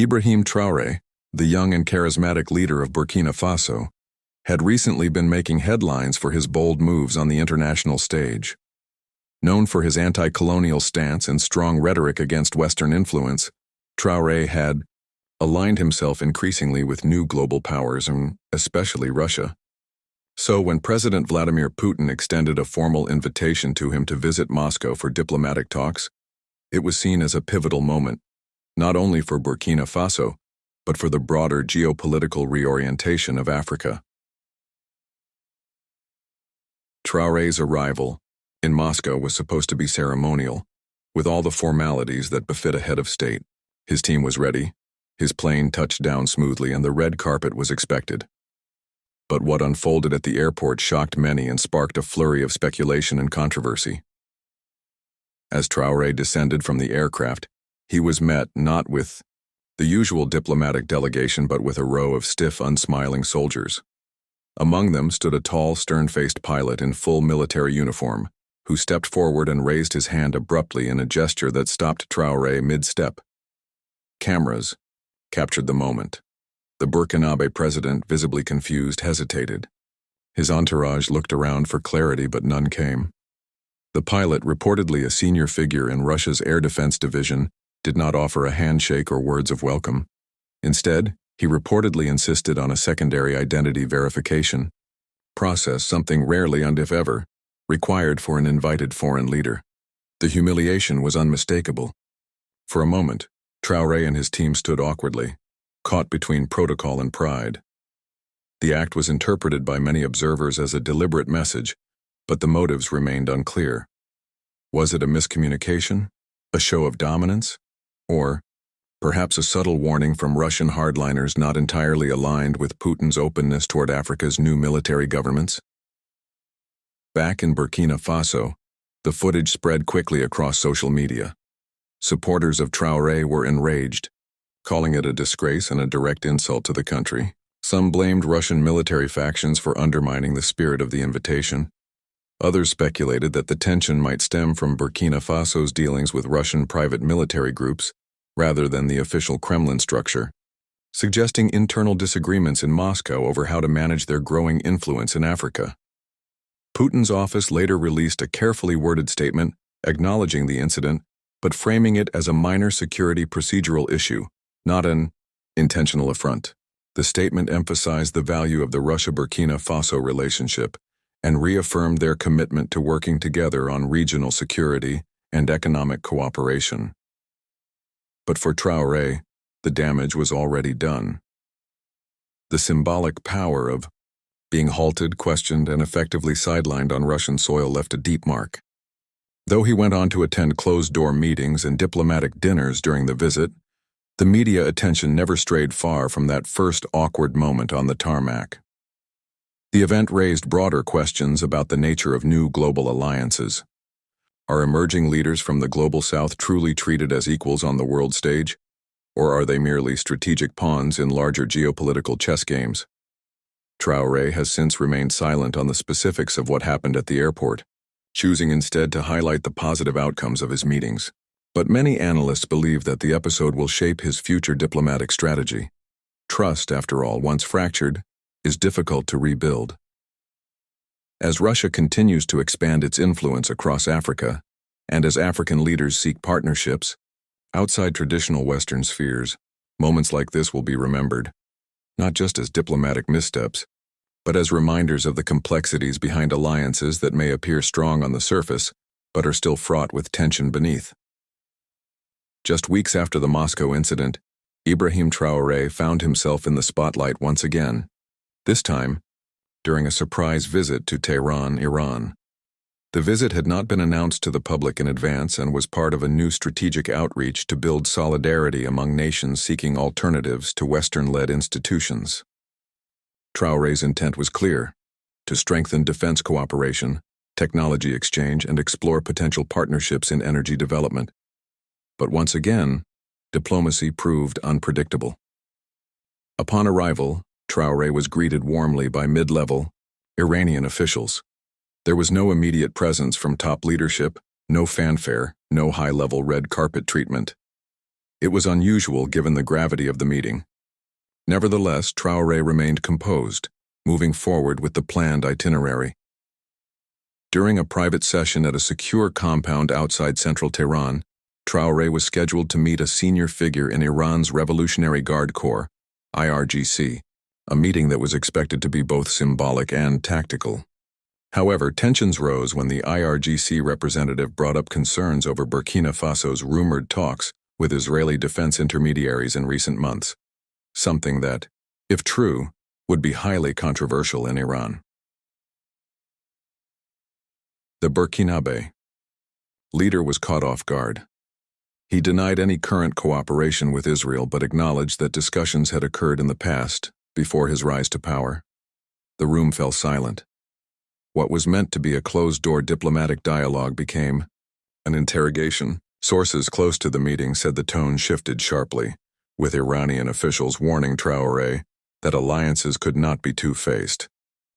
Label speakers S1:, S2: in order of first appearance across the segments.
S1: Ibrahim Traoré, the young and charismatic leader of Burkina Faso, had recently been making headlines for his bold moves on the international stage. Known for his anti-colonial stance and strong rhetoric against Western influence, Traoré had aligned himself increasingly with new global powers, and especially Russia. So when President Vladimir Putin extended a formal invitation to him to visit Moscow for diplomatic talks, it was seen as a pivotal moment, not only for Burkina Faso, but for the broader geopolitical reorientation of Africa. Traoré's arrival in Moscow was supposed to be ceremonial, with all the formalities that befit a head of state. His team was ready, his plane touched down smoothly, and the red carpet was expected. But what unfolded at the airport shocked many and sparked a flurry of speculation and controversy. As Traoré descended from the aircraft, he was met not with the usual diplomatic delegation but with a row of stiff, unsmiling soldiers. Among them stood a tall, stern-faced pilot in full military uniform, who stepped forward and raised his hand abruptly in a gesture that stopped Traoré mid-step. Cameras captured the moment. The Burkinabe president, visibly confused, hesitated. His entourage looked around for clarity, but none came. The pilot, reportedly a senior figure in Russia's air defense division, did not offer a handshake or words of welcome. Instead, he reportedly insisted on a secondary identity verification process, something rarely and if ever required for an invited foreign leader. The humiliation was unmistakable. For a moment, Traoré and his team stood awkwardly, caught between protocol and pride. The act was interpreted by many observers as a deliberate message, but the motives remained unclear. Was it a miscommunication, a show of dominance, or perhaps a subtle warning from Russian hardliners not entirely aligned with Putin's openness toward Africa's new military governments? Back in Burkina Faso, the footage spread quickly across social media. Supporters of Traoré were enraged, calling it a disgrace and a direct insult to the country. Some blamed Russian military factions for undermining the spirit of the invitation. Others speculated that the tension might stem from Burkina Faso's dealings with Russian private military groups rather than the official Kremlin structure, suggesting internal disagreements in Moscow over how to manage their growing influence in Africa. Putin's office later released a carefully worded statement acknowledging the incident, but framing it as a minor security procedural issue, not an intentional affront. The statement emphasized the value of the Russia-Burkina Faso relationship and reaffirmed their commitment to working together on regional security and economic cooperation. But for Traoré, the damage was already done. The symbolic power of being halted, questioned, and effectively sidelined on Russian soil left a deep mark. Though he went on to attend closed-door meetings and diplomatic dinners during the visit, the media attention never strayed far from that first awkward moment on the tarmac. The event raised broader questions about the nature of new global alliances. Are emerging leaders from the global south truly treated as equals on the world stage, or are they merely strategic pawns in larger geopolitical chess games? Traoré has since remained silent on the specifics of what happened at the airport, choosing instead to highlight the positive outcomes of his meetings. But many analysts believe that the episode will shape his future diplomatic strategy. Trust, after all, once fractured, is difficult to rebuild. As Russia continues to expand its influence across Africa, and as African leaders seek partnerships outside traditional Western spheres, moments like this will be remembered, not just as diplomatic missteps, but as reminders of the complexities behind alliances that may appear strong on the surface, but are still fraught with tension beneath. Just weeks after the Moscow incident, Ibrahim Traoré found himself in the spotlight once again, this time during a surprise visit to Tehran, Iran. The visit had not been announced to the public in advance and was part of a new strategic outreach to build solidarity among nations seeking alternatives to Western-led institutions. Traoré's intent was clear: to strengthen defense cooperation, technology exchange, and explore potential partnerships in energy development. But once again, diplomacy proved unpredictable. Upon arrival, Traoré was greeted warmly by mid-level Iranian officials. There was no immediate presence from top leadership, no fanfare, no high-level red carpet treatment. It was unusual given the gravity of the meeting. Nevertheless, Traoré remained composed, moving forward with the planned itinerary. During a private session at a secure compound outside central Tehran, Traoré was scheduled to meet a senior figure in Iran's Revolutionary Guard Corps, IRGC, a meeting that was expected to be both symbolic and tactical. However, tensions rose when the IRGC representative brought up concerns over Burkina Faso's rumored talks with Israeli defense intermediaries in recent months, something that, if true, would be highly controversial in Iran. The Burkinabe leader was caught off guard. He denied any current cooperation with Israel but acknowledged that discussions had occurred in the past, before his rise to power. The room fell silent. What was meant to be a closed-door diplomatic dialogue became an interrogation. Sources close to the meeting said the tone shifted sharply, with Iranian officials warning Traoré that alliances could not be two-faced,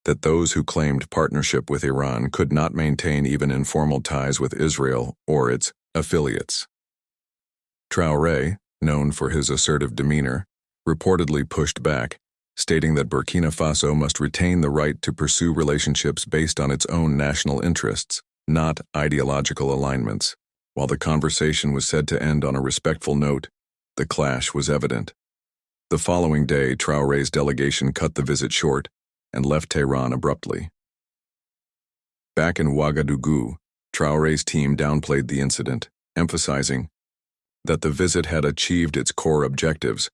S1: that those who claimed partnership with Iran could not maintain even informal ties with Israel or its affiliates. Traoré, known for his assertive demeanor, reportedly pushed back, stating that Burkina Faso must retain the right to pursue relationships based on its own national interests, not ideological alignments. While the conversation was said to end on a respectful note, the clash was evident. The following day, Traoré's delegation cut the visit short and left Tehran abruptly. Back in Ouagadougou, Traoré's team downplayed the incident, emphasizing that the visit had achieved its core objectives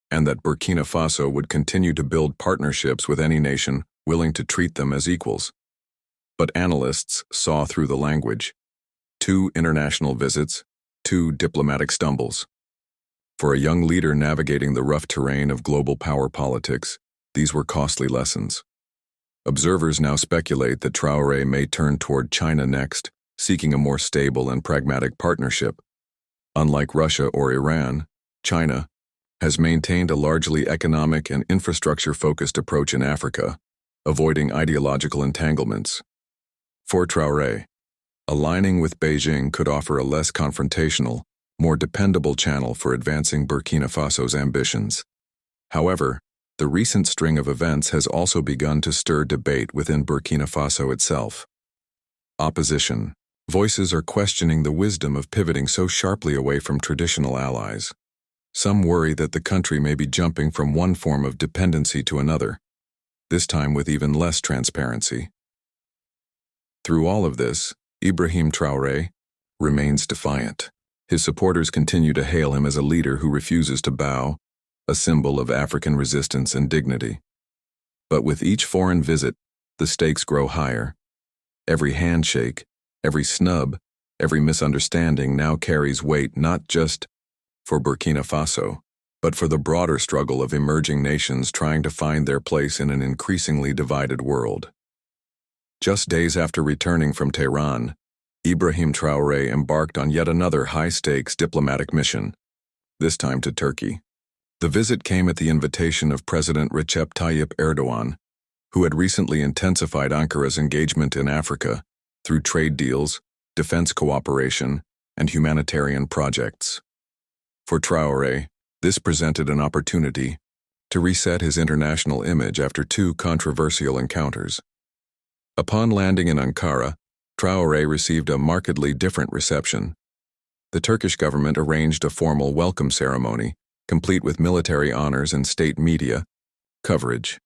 S1: and that Burkina Faso would continue to build partnerships with any nation willing to treat them as equals. But analysts saw through the language. 2 international visits, 2 diplomatic stumbles. For a young leader navigating the rough terrain of global power politics, these were costly lessons. Observers now speculate that Traoré may turn toward China next, seeking a more stable and pragmatic partnership. Unlike Russia or Iran, China has maintained a largely economic and infrastructure-focused approach in Africa, avoiding ideological entanglements. For Traoré, aligning with Beijing could offer a less confrontational, more dependable channel for advancing Burkina Faso's ambitions. However, the recent string of events has also begun to stir debate within Burkina Faso itself. Opposition. Voices are questioning the wisdom of pivoting so sharply away from traditional allies. Some worry that the country may be jumping from one form of dependency to another, this time with even less transparency. Through all of this, Ibrahim Traoré remains defiant. His supporters continue to hail him as a leader who refuses to bow, a symbol of African resistance and dignity. But with each foreign visit, the stakes grow higher. Every handshake, every snub, every misunderstanding now carries weight not just for Burkina Faso, but for the broader struggle of emerging nations trying to find their place in an increasingly divided world. Just days after returning from Tehran, Ibrahim Traoré embarked on yet another high-stakes diplomatic mission, this time to Turkey. The visit came at the invitation of President Recep Tayyip Erdogan, who had recently intensified Ankara's engagement in Africa through trade deals, defense cooperation, and humanitarian projects. For Traoré, this presented an opportunity to reset his international image after 2 controversial encounters. Upon landing in Ankara, Traoré received a markedly different reception. The Turkish government arranged a formal welcome ceremony, complete with military honors and state media coverage.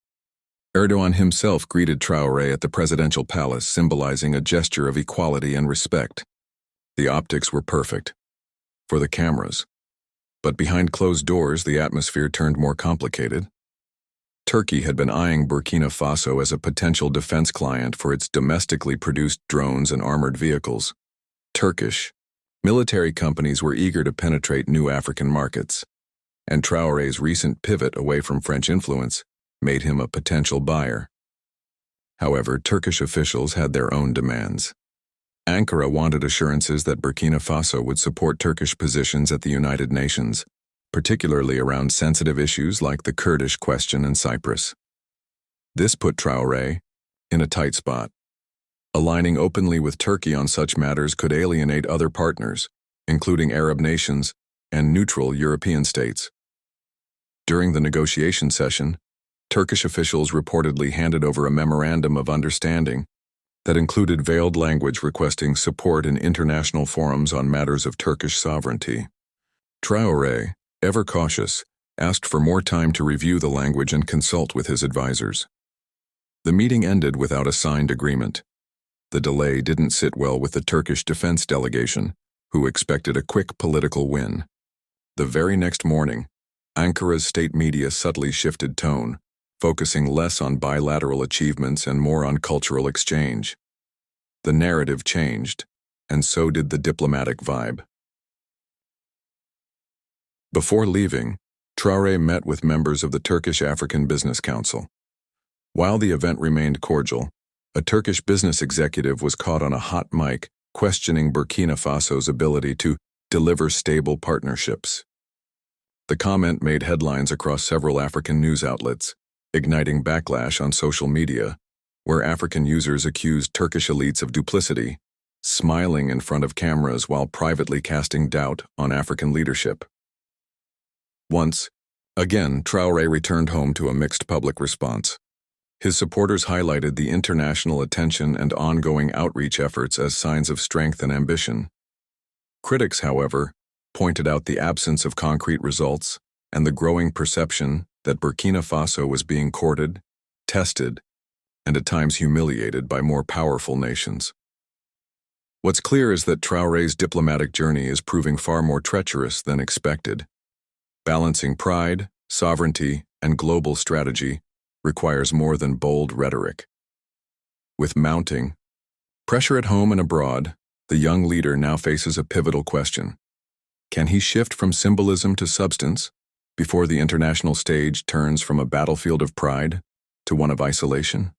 S1: Erdogan himself greeted Traoré at the presidential palace, symbolizing a gesture of equality and respect. The optics were perfect for the cameras. But behind closed doors, the atmosphere turned more complicated. Turkey had been eyeing Burkina Faso as a potential defense client for its domestically produced drones and armored vehicles. Turkish military companies were eager to penetrate new African markets, and Traoré's recent pivot away from French influence made him a potential buyer. However, Turkish officials had their own demands. Ankara wanted assurances that Burkina Faso would support Turkish positions at the United Nations, particularly around sensitive issues like the Kurdish question in Cyprus. This put Traoré in a tight spot. Aligning openly with Turkey on such matters could alienate other partners, including Arab nations, and neutral European states. During the negotiation session, Turkish officials reportedly handed over a memorandum of understanding that included veiled language requesting support in international forums on matters of Turkish sovereignty. Traoré, ever cautious, asked for more time to review the language and consult with his advisors. The meeting ended without a signed agreement. The delay didn't sit well with the Turkish defense delegation, who expected a quick political win. The very next morning, Ankara's state media subtly shifted tone, focusing less on bilateral achievements and more on cultural exchange. The narrative changed, and so did the diplomatic vibe. Before leaving, Traoré met with members of the Turkish African Business Council. While the event remained cordial, a Turkish business executive was caught on a hot mic questioning Burkina Faso's ability to deliver stable partnerships. The comment made headlines across several African news outlets, igniting backlash on social media, where African users accused Turkish elites of duplicity, smiling in front of cameras while privately casting doubt on African leadership. Once again, Traoré returned home to a mixed public response. His supporters highlighted the international attention and ongoing outreach efforts as signs of strength and ambition. Critics, however, pointed out the absence of concrete results and the growing perception that Burkina Faso was being courted, tested, and at times humiliated by more powerful nations. What's clear is that Traoré's diplomatic journey is proving far more treacherous than expected. Balancing pride, sovereignty, and global strategy requires more than bold rhetoric. With mounting pressure at home and abroad, the young leader now faces a pivotal question. Can he shift from symbolism to substance before the international stage turns from a battlefield of pride to one of isolation?